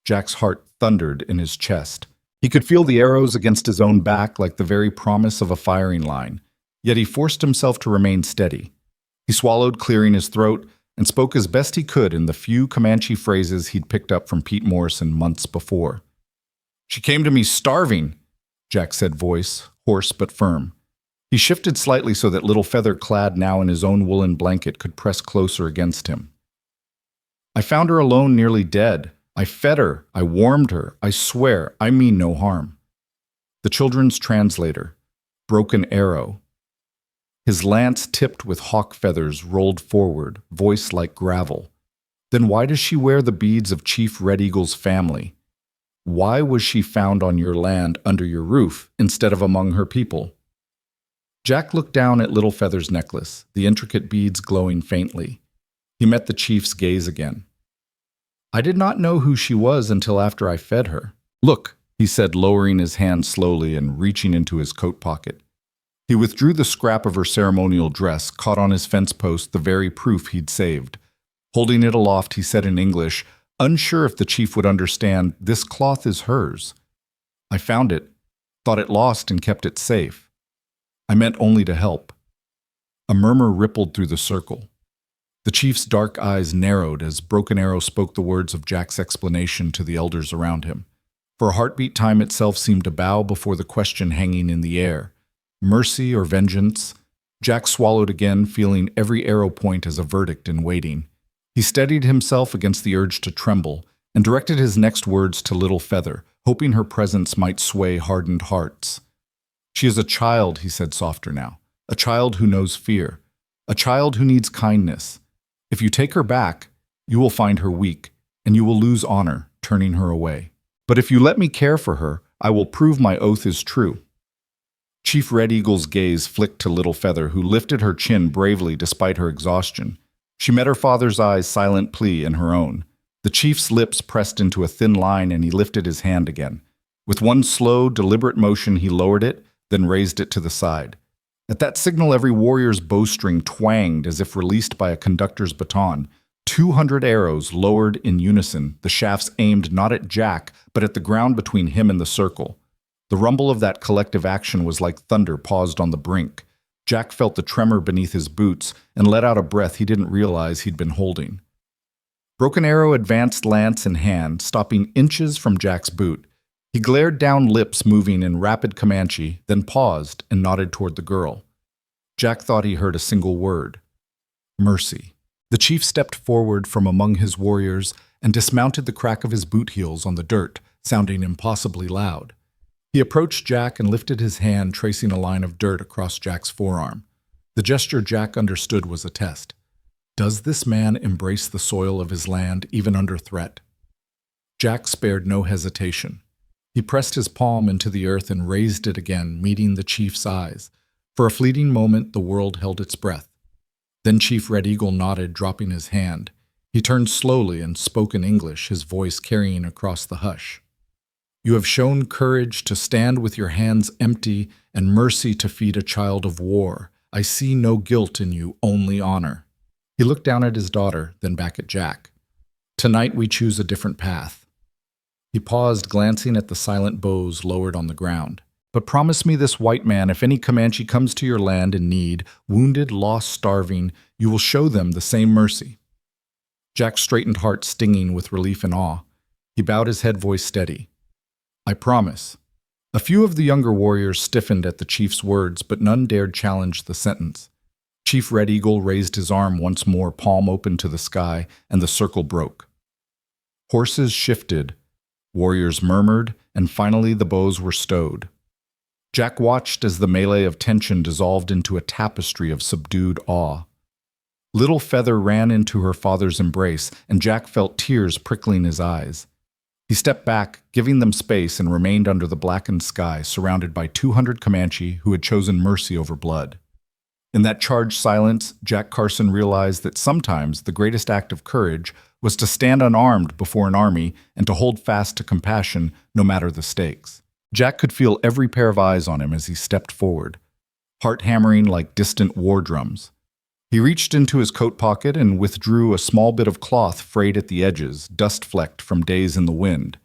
Jack's heart thundered in his chest. He could feel the arrows against his own back like the very promise of a firing line. Yet he forced himself to remain steady. He swallowed, clearing his throat, and spoke as best he could in the few Comanche phrases he'd picked up from Pete Morrison months before. "She came to me starving," Jack said, voice hoarse but firm. He shifted slightly so that Little Feather, clad now in his own woolen blanket, could press closer against him. "I found her alone, nearly dead. I fed her. I warmed her. I swear, I mean no harm." The children's translator, Broken Arrow. His lance tipped with hawk feathers rolled forward, voice like gravel. "Then why does she wear the beads of Chief Red Eagle's family? Why was she found on your land under your roof instead of among her people?" Jack looked down at Little Feather's necklace, the intricate beads glowing faintly. He met the chief's gaze again. "I did not know who she was until after I fed her. Look," he said, lowering his hand slowly and reaching into his coat pocket. He withdrew the scrap of her ceremonial dress, caught on his fence post the very proof he'd saved. Holding it aloft, he said in English, unsure if the chief would understand, "This cloth is hers. I found it, thought it lost and kept it safe. I meant only to help." A murmur rippled through the circle. The chief's dark eyes narrowed as Broken Arrow spoke the words of Jack's explanation to the elders around him. For a heartbeat, time itself seemed to bow before the question hanging in the air. Mercy or vengeance? Jack swallowed again, feeling every arrow point as a verdict in waiting. He steadied himself against the urge to tremble and directed his next words to Little Feather, hoping her presence might sway hardened hearts. "She is a child," he said softer now. "A child who knows fear. A child who needs kindness. If you take her back, you will find her weak, and you will lose honor, turning her away. But if you let me care for her, I will prove my oath is true." Chief Red Eagle's gaze flicked to Little Feather, who lifted her chin bravely despite her exhaustion. She met her father's eyes' silent plea in her own. The chief's lips pressed into a thin line and he lifted his hand again. With one slow, deliberate motion, he lowered it, then raised it to the side. At that signal, every warrior's bowstring twanged as if released by a conductor's baton. 200 arrows lowered in unison, the shafts aimed not at Jack, but at the ground between him and the circle. The rumble of that collective action was like thunder paused on the brink. Jack felt the tremor beneath his boots and let out a breath he didn't realize he'd been holding. Broken Arrow advanced lance in hand, stopping inches from Jack's boot. He glared down, lips moving in rapid Comanche, then paused and nodded toward the girl. Jack thought he heard a single word. Mercy. The chief stepped forward from among his warriors and dismounted the crack of his boot heels on the dirt, sounding impossibly loud. He approached Jack and lifted his hand, tracing a line of dirt across Jack's forearm. The gesture Jack understood was a test. Does this man embrace the soil of his land, even under threat? Jack spared no hesitation. He pressed his palm into the earth and raised it again, meeting the chief's eyes. For a fleeting moment, the world held its breath. Then Chief Red Eagle nodded, dropping his hand. He turned slowly and spoke in English, his voice carrying across the hush. "You have shown courage to stand with your hands empty and mercy to feed a child of war. I see no guilt in you, only honor." He looked down at his daughter, then back at Jack. "Tonight we choose a different path." He paused, glancing at the silent bows lowered on the ground. "But promise me this, white man, if any Comanche comes to your land in need, wounded, lost, starving, you will show them the same mercy." Jack's straightened heart stinging with relief and awe. He bowed his head, voice steady. "I promise." A few of the younger warriors stiffened at the chief's words, but none dared challenge the sentence. Chief Red Eagle raised his arm once more, palm open to the sky, and the circle broke. Horses shifted, warriors murmured, and finally the bows were stowed. Jack watched as the melee of tension dissolved into a tapestry of subdued awe. Little Feather ran into her father's embrace, and Jack felt tears prickling his eyes. He stepped back, giving them space, and remained under the blackened sky, surrounded by 200 Comanche who had chosen mercy over blood. In that charged silence, Jack Carson realized that sometimes the greatest act of courage was to stand unarmed before an army and to hold fast to compassion no matter the stakes. Jack could feel every pair of eyes on him as he stepped forward, heart hammering like distant war drums. He reached into his coat pocket and withdrew a small bit of cloth frayed at the edges, dust-flecked from days in the wind.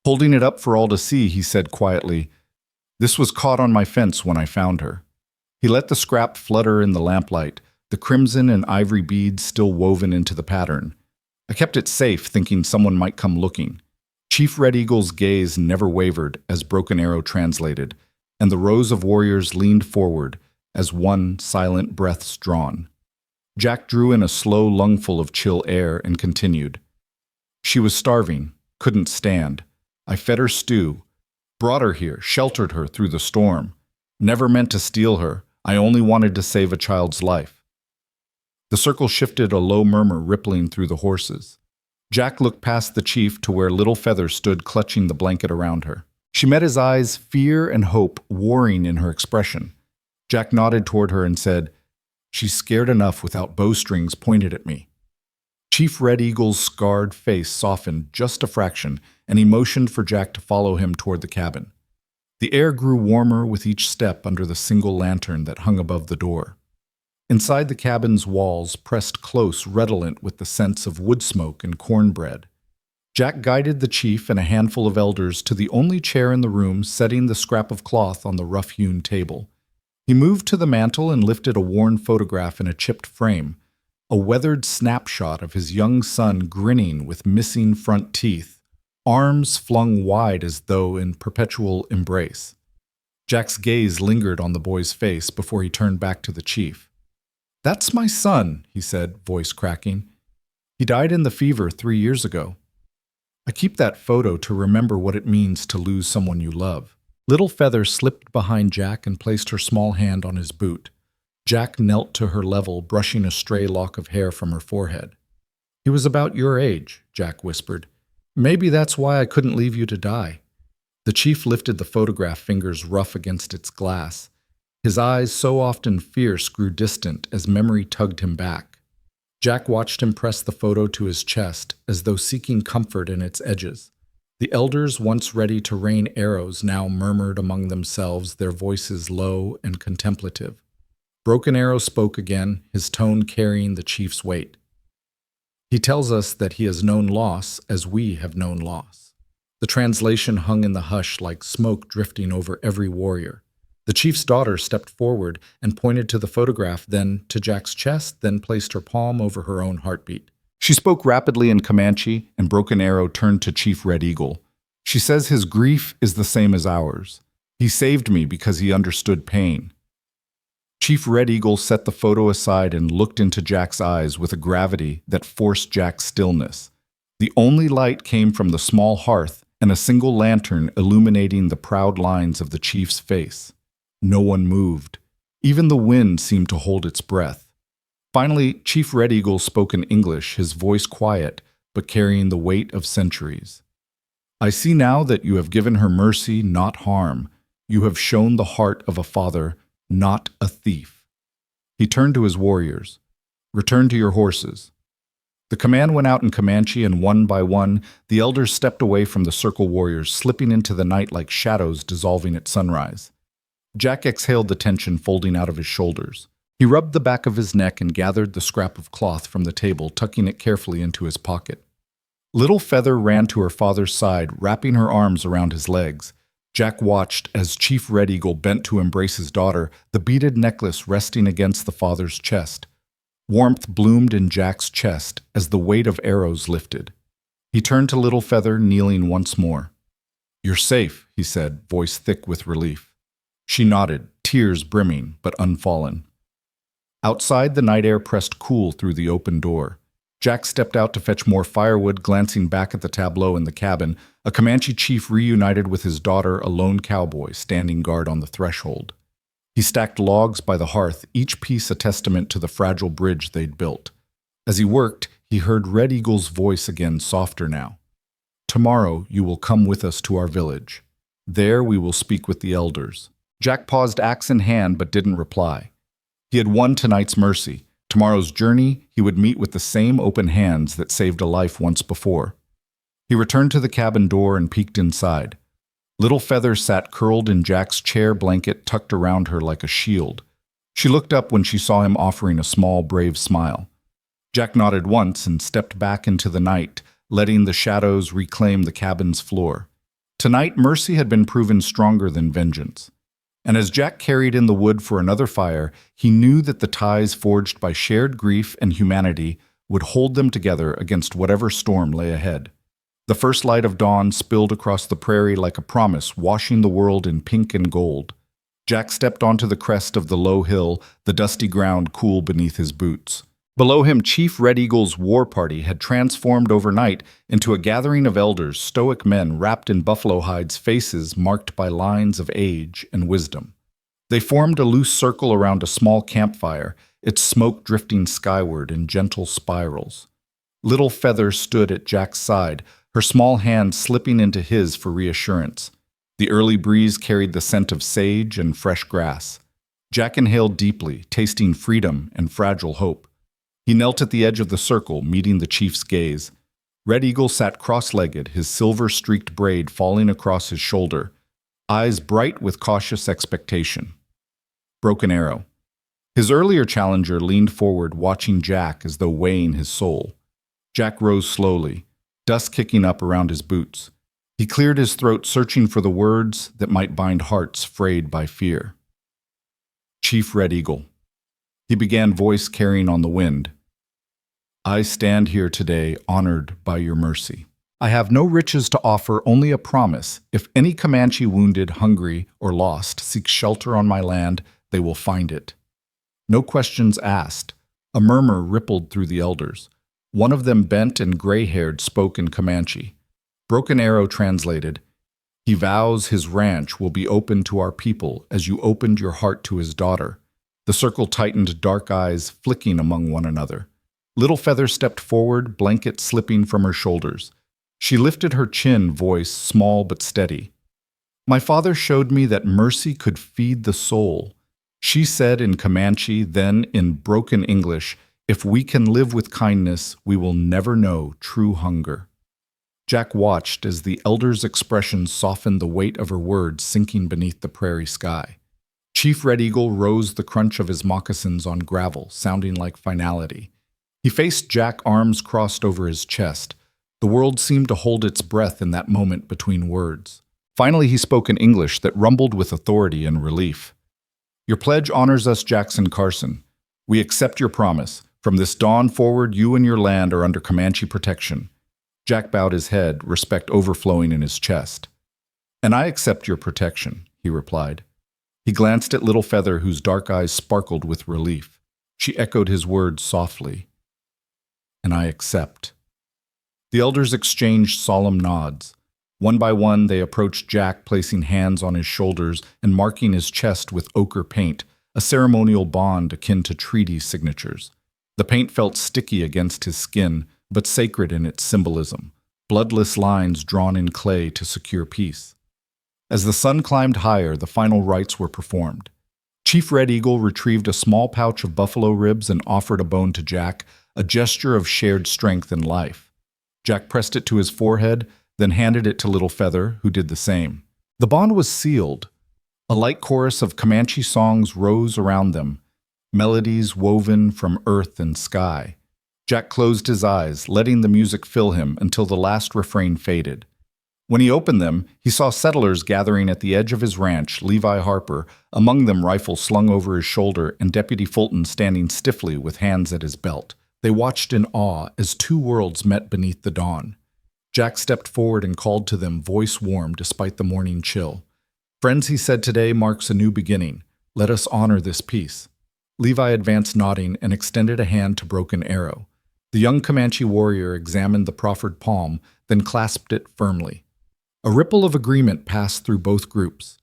Holding it up for all to see, he said quietly, "This was caught on my fence when I found her." He let the scrap flutter in the lamplight, the crimson and ivory beads still woven into the pattern. "I kept it safe, thinking someone might come looking." Chief Red Eagle's gaze never wavered as Broken Arrow translated, and the rows of warriors leaned forward as one silent breath's drawn. Jack drew in a slow lungful of chill air and continued. "She was starving, couldn't stand. I fed her stew, brought her here, sheltered her through the storm. Never meant to steal her. I only wanted to save a child's life." The circle shifted, a low murmur rippling through the horses. Jack looked past the chief to where Little Feather stood clutching the blanket around her. She met his eyes, fear and hope warring in her expression. Jack nodded toward her and said, "She's scared enough without bowstrings pointed at me." Chief Red Eagle's scarred face softened just a fraction, and he motioned for Jack to follow him toward the cabin. The air grew warmer with each step under the single lantern that hung above the door. Inside the cabin's walls pressed close, redolent with the scents of wood smoke and cornbread. Jack guided the chief and a handful of elders to the only chair in the room, setting the scrap of cloth on the rough-hewn table. He moved to the mantel and lifted a worn photograph in a chipped frame, a weathered snapshot of his young son grinning with missing front teeth, arms flung wide as though in perpetual embrace. Jack's gaze lingered on the boy's face before he turned back to the chief. "That's my son," he said, voice cracking. "He died in the fever 3 years ago. I keep that photo to remember what it means to lose someone you love." Little Feather slipped behind Jack and placed her small hand on his boot. Jack knelt to her level, brushing a stray lock of hair from her forehead. "He was about your age," Jack whispered. "Maybe that's why I couldn't leave you to die." The chief lifted the photograph, fingers rough against its glass. His eyes, so often fierce, grew distant as memory tugged him back. Jack watched him press the photo to his chest, as though seeking comfort in its edges. The elders, once ready to rain arrows, now murmured among themselves, their voices low and contemplative. Broken Arrow spoke again, his tone carrying the chief's weight. "He tells us that he has known loss as we have known loss." The translation hung in the hush like smoke drifting over every warrior. The chief's daughter stepped forward and pointed to the photograph, then to Jack's chest, then placed her palm over her own heartbeat. She spoke rapidly in Comanche, and Broken Arrow turned to Chief Red Eagle. "She says his grief is the same as ours. He saved me because he understood pain." Chief Red Eagle set the photo aside and looked into Jack's eyes with a gravity that forced Jack's stillness. The only light came from the small hearth and a single lantern illuminating the proud lines of the chief's face. No one moved. Even the wind seemed to hold its breath. Finally, Chief Red Eagle spoke in English, his voice quiet, but carrying the weight of centuries. "I see now that you have given her mercy, not harm. You have shown the heart of a father, not a thief." He turned to his warriors. "Return to your horses." The command went out in Comanche, and one by one, the elders stepped away from the circle warriors, slipping into the night like shadows dissolving at sunrise. Jack exhaled the tension folding out of his shoulders. He rubbed the back of his neck and gathered the scrap of cloth from the table, tucking it carefully into his pocket. Little Feather ran to her father's side, wrapping her arms around his legs. Jack watched as Chief Red Eagle bent to embrace his daughter, the beaded necklace resting against the father's chest. Warmth bloomed in Jack's chest as the weight of arrows lifted. He turned to Little Feather, kneeling once more. "You're safe," he said, voice thick with relief. She nodded, tears brimming, but unfallen. Outside, the night air pressed cool through the open door. Jack stepped out to fetch more firewood, glancing back at the tableau in the cabin. A Comanche chief reunited with his daughter, a lone cowboy, standing guard on the threshold. He stacked logs by the hearth, each piece a testament to the fragile bridge they'd built. As he worked, he heard Red Eagle's voice again, softer now. "Tomorrow you will come with us to our village. There we will speak with the elders." Jack paused, axe in hand, but didn't reply. He had won tonight's mercy. Tomorrow's journey, he would meet with the same open hands that saved a life once before. He returned to the cabin door and peeked inside. Little Feather sat curled in Jack's chair, blanket tucked around her like a shield. She looked up when she saw him, offering a small, brave smile. Jack nodded once and stepped back into the night, letting the shadows reclaim the cabin's floor. Tonight, mercy had been proven stronger than vengeance. And as Jack carried in the wood for another fire, he knew that the ties forged by shared grief and humanity would hold them together against whatever storm lay ahead. The first light of dawn spilled across the prairie like a promise, washing the world in pink and gold. Jack stepped onto the crest of the low hill, the dusty ground cool beneath his boots. Below him, Chief Red Eagle's war party had transformed overnight into a gathering of elders, stoic men wrapped in buffalo hides, faces marked by lines of age and wisdom. They formed a loose circle around a small campfire, its smoke drifting skyward in gentle spirals. Little Feather stood at Jack's side, her small hand slipping into his for reassurance. The early breeze carried the scent of sage and fresh grass. Jack inhaled deeply, tasting freedom and fragile hope. He knelt at the edge of the circle, meeting the chief's gaze. Red Eagle sat cross-legged, his silver-streaked braid falling across his shoulder, eyes bright with cautious expectation. Broken Arrow. His earlier challenger leaned forward, watching Jack as though weighing his soul. Jack rose slowly, dust kicking up around his boots. He cleared his throat, searching for the words that might bind hearts frayed by fear. Chief Red Eagle. He began, voice carrying on the wind. I stand here today, honored by your mercy. I have no riches to offer, only a promise. If any Comanche wounded, hungry, or lost seeks shelter on my land, they will find it. No questions asked. A murmur rippled through the elders. One of them, bent and gray-haired, spoke in Comanche. Broken Arrow translated, He vows his ranch will be open to our people as you opened your heart to his daughter. The circle tightened, dark eyes flicking among one another. Little Feather stepped forward, blanket slipping from her shoulders. She lifted her chin, voice small but steady. My father showed me that mercy could feed the soul. She said in Comanche, then in broken English, if we can live with kindness, we will never know true hunger. Jack watched as the elder's expression softened, the weight of her words sinking beneath the prairie sky. Chief Red Eagle rose, the crunch of his moccasins on gravel, sounding like finality. He faced Jack, arms crossed over his chest. The world seemed to hold its breath in that moment between words. Finally, he spoke in English that rumbled with authority and relief. Your pledge honors us, Jackson Carson. We accept your promise. From this dawn forward, you and your land are under Comanche protection. Jack bowed his head, respect overflowing in his chest. And I accept your protection, he replied. He glanced at Little Feather, whose dark eyes sparkled with relief. She echoed his words softly. And I accept. The elders exchanged solemn nods. One by one, they approached Jack, placing hands on his shoulders and marking his chest with ochre paint, a ceremonial bond akin to treaty signatures. The paint felt sticky against his skin, but sacred in its symbolism, bloodless lines drawn in clay to secure peace. As the sun climbed higher, the final rites were performed. Chief Red Eagle retrieved a small pouch of buffalo ribs and offered a bone to Jack, a gesture of shared strength and life. Jack pressed it to his forehead, then handed it to Little Feather, who did the same. The bond was sealed. A light chorus of Comanche songs rose around them, melodies woven from earth and sky. Jack closed his eyes, letting the music fill him until the last refrain faded. When he opened them, he saw settlers gathering at the edge of his ranch, Levi Harper, among them rifle slung over his shoulder, and Deputy Fulton standing stiffly with hands at his belt. They watched in awe as two worlds met beneath the dawn. Jack stepped forward and called to them, voice warm despite the morning chill. Friends, he said, today marks a new beginning. Let us honor this peace. Levi advanced nodding and extended a hand to Broken Arrow. The young Comanche warrior examined the proffered palm, then clasped it firmly. A ripple of agreement passed through both groups.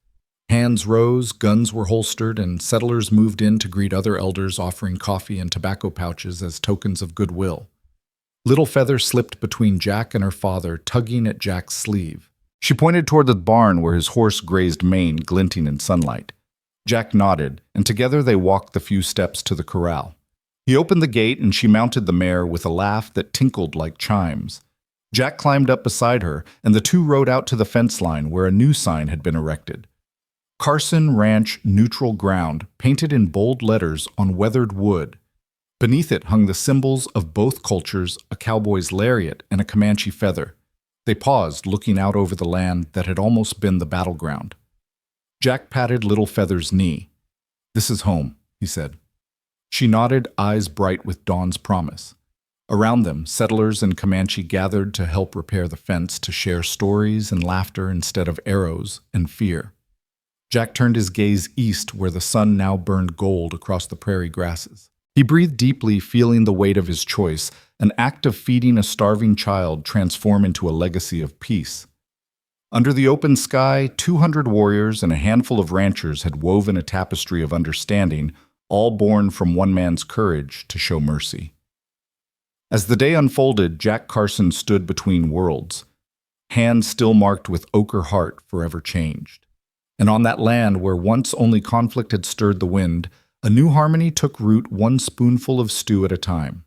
Hands rose, guns were holstered, and settlers moved in to greet other elders, offering coffee and tobacco pouches as tokens of goodwill. Little Feather slipped between Jack and her father, tugging at Jack's sleeve. She pointed toward the barn where his horse grazed mane, glinting in sunlight. Jack nodded, and together they walked the few steps to the corral. He opened the gate, and she mounted the mare with a laugh that tinkled like chimes. Jack climbed up beside her, and the two rode out to the fence line where a new sign had been erected. Carson Ranch Neutral Ground, painted in bold letters on weathered wood. Beneath it hung the symbols of both cultures, a cowboy's lariat and a Comanche feather. They paused, looking out over the land that had almost been the battleground. Jack patted Little Feather's knee. This is home, he said. She nodded, eyes bright with Dawn's promise. Around them, settlers and Comanche gathered to help repair the fence, to share stories and laughter instead of arrows and fear. Jack turned his gaze east, where the sun now burned gold across the prairie grasses. He breathed deeply, feeling the weight of his choice, an act of feeding a starving child transform into a legacy of peace. Under the open sky, 200 warriors and a handful of ranchers had woven a tapestry of understanding, all born from one man's courage to show mercy. As the day unfolded, Jack Carson stood between worlds, hands still marked with ochre heart forever changed. And on that land where once only conflict had stirred the wind, a new harmony took root, one spoonful of stew at a time.